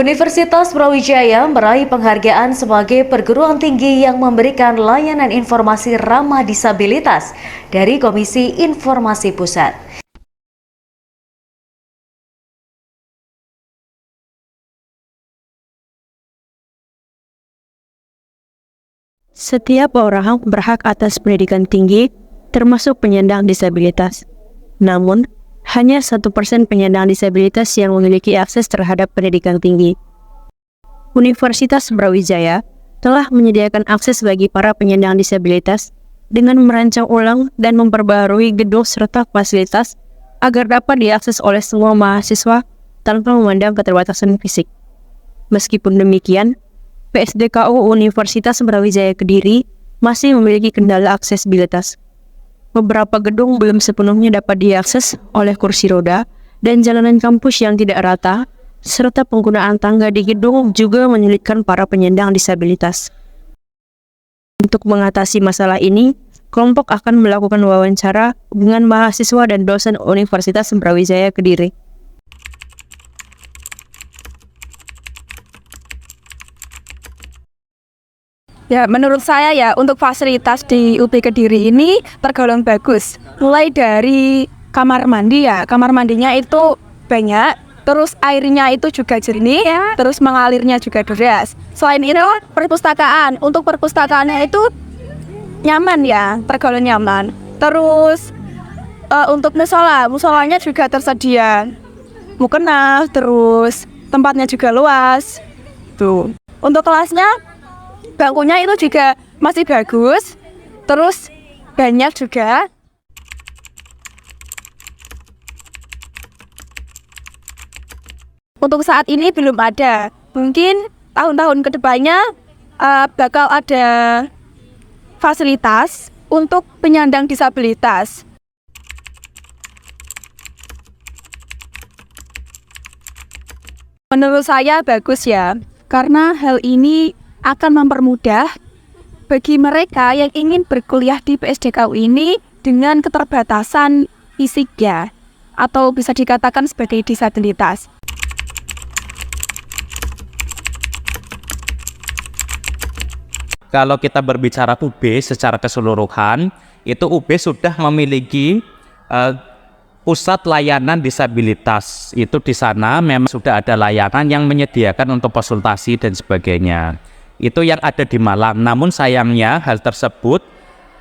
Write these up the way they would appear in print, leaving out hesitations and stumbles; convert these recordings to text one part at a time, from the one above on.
Universitas Brawijaya meraih penghargaan sebagai perguruan tinggi yang memberikan layanan informasi ramah disabilitas dari Komisi Informasi Pusat. Setiap orang berhak atas pendidikan tinggi, termasuk penyandang disabilitas. Namun, hanya 1% penyandang disabilitas yang memiliki akses terhadap pendidikan tinggi. Universitas Brawijaya telah menyediakan akses bagi para penyandang disabilitas dengan merancang ulang dan memperbaharui gedung serta fasilitas agar dapat diakses oleh semua mahasiswa tanpa memandang keterbatasan fisik. Meskipun demikian, PSDKU Universitas Brawijaya Kediri masih memiliki kendala aksesibilitas. Beberapa gedung belum sepenuhnya dapat diakses oleh kursi roda dan jalanan kampus yang tidak rata, serta penggunaan tangga di gedung juga menyulitkan para penyandang disabilitas. Untuk mengatasi masalah ini, kelompok akan melakukan wawancara dengan mahasiswa dan dosen Universitas Brawijaya Kediri. Ya, menurut saya ya untuk fasilitas di UB Kediri ini tergolong bagus. Mulai dari kamar mandi ya, kamar mandinya itu banyak, terus airnya itu juga jernih, terus mengalirnya juga deras. Selain itu perpustakaan, untuk perpustakaannya itu nyaman ya, tergolong nyaman. Terus untuk musolanya juga tersedia mukena, terus tempatnya juga luas. Tuh. Untuk kelasnya bangkunya itu juga masih bagus, terus banyak juga. Untuk saat ini belum ada. Mungkin tahun-tahun kedepannya bakal ada fasilitas untuk penyandang disabilitas. Menurut saya bagus ya, karena hal ini akan mempermudah bagi mereka yang ingin berkuliah di PSDKU ini dengan keterbatasan fisik ya, atau bisa dikatakan sebagai disabilitas. Kalau kita berbicara UB secara keseluruhan, itu UB sudah memiliki pusat layanan disabilitas. Itu di sana memang sudah ada layanan yang menyediakan untuk konsultasi dan sebagainya. Itu yang ada di Malang, namun sayangnya hal tersebut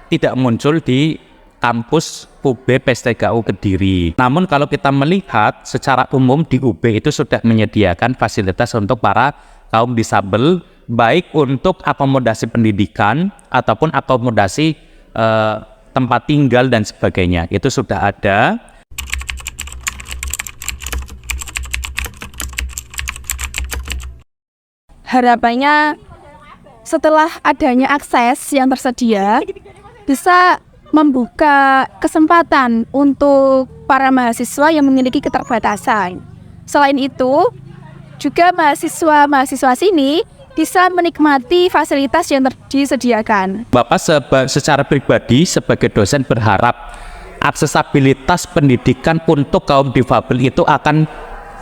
tidak muncul di kampus UB PSDKU Kediri. Namun kalau kita melihat secara umum di UB itu sudah menyediakan fasilitas untuk para kaum disabel, baik untuk akomodasi pendidikan ataupun akomodasi tempat tinggal dan sebagainya. Itu sudah ada. Harapannya setelah adanya akses yang tersedia, bisa membuka kesempatan untuk para mahasiswa yang memiliki keterbatasan. Selain itu, juga mahasiswa sini bisa menikmati fasilitas yang disediakan. Bapak secara pribadi sebagai dosen berharap aksesibilitas pendidikan untuk kaum difabel itu akan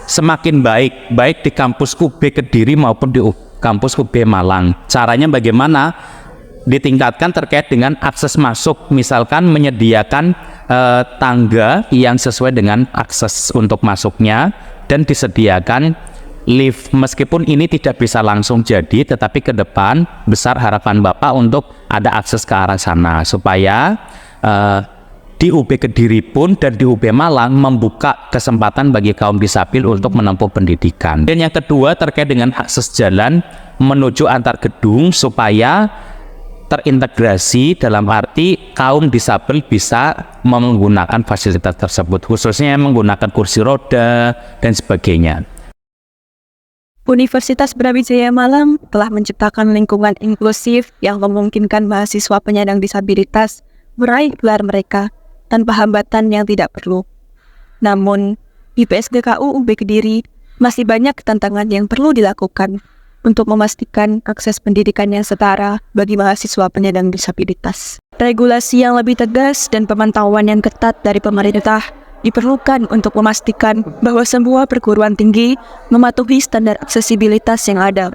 semakin baik di kampus UB Kediri maupun di kampus UB Malang. Caranya bagaimana? Ditingkatkan terkait dengan akses masuk, misalkan menyediakan tangga yang sesuai dengan akses untuk masuknya dan disediakan lift. Meskipun ini tidak bisa langsung jadi, tetapi ke depan besar harapan Bapak untuk ada akses ke arah sana supaya di UB Kediri pun dan di UB Malang membuka kesempatan bagi kaum disabil untuk menempuh pendidikan. Dan yang kedua terkait dengan akses jalan menuju antar gedung supaya terintegrasi, dalam arti kaum disabel bisa menggunakan fasilitas tersebut, khususnya menggunakan kursi roda dan sebagainya. Universitas Brawijaya Malang telah menciptakan lingkungan inklusif yang memungkinkan mahasiswa penyandang disabilitas meraih gelar mereka tanpa hambatan yang tidak perlu. Namun, di PSDKU UB Kediri masih banyak tantangan yang perlu dilakukan untuk memastikan akses pendidikan yang setara bagi mahasiswa penyandang disabilitas. Regulasi yang lebih tegas dan pemantauan yang ketat dari pemerintah diperlukan untuk memastikan bahwa semua perguruan tinggi mematuhi standar aksesibilitas yang ada.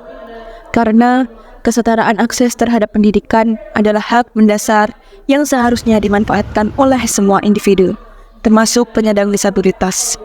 Karena kesetaraan akses terhadap pendidikan adalah hak mendasar yang seharusnya dimanfaatkan oleh semua individu, termasuk penyandang disabilitas.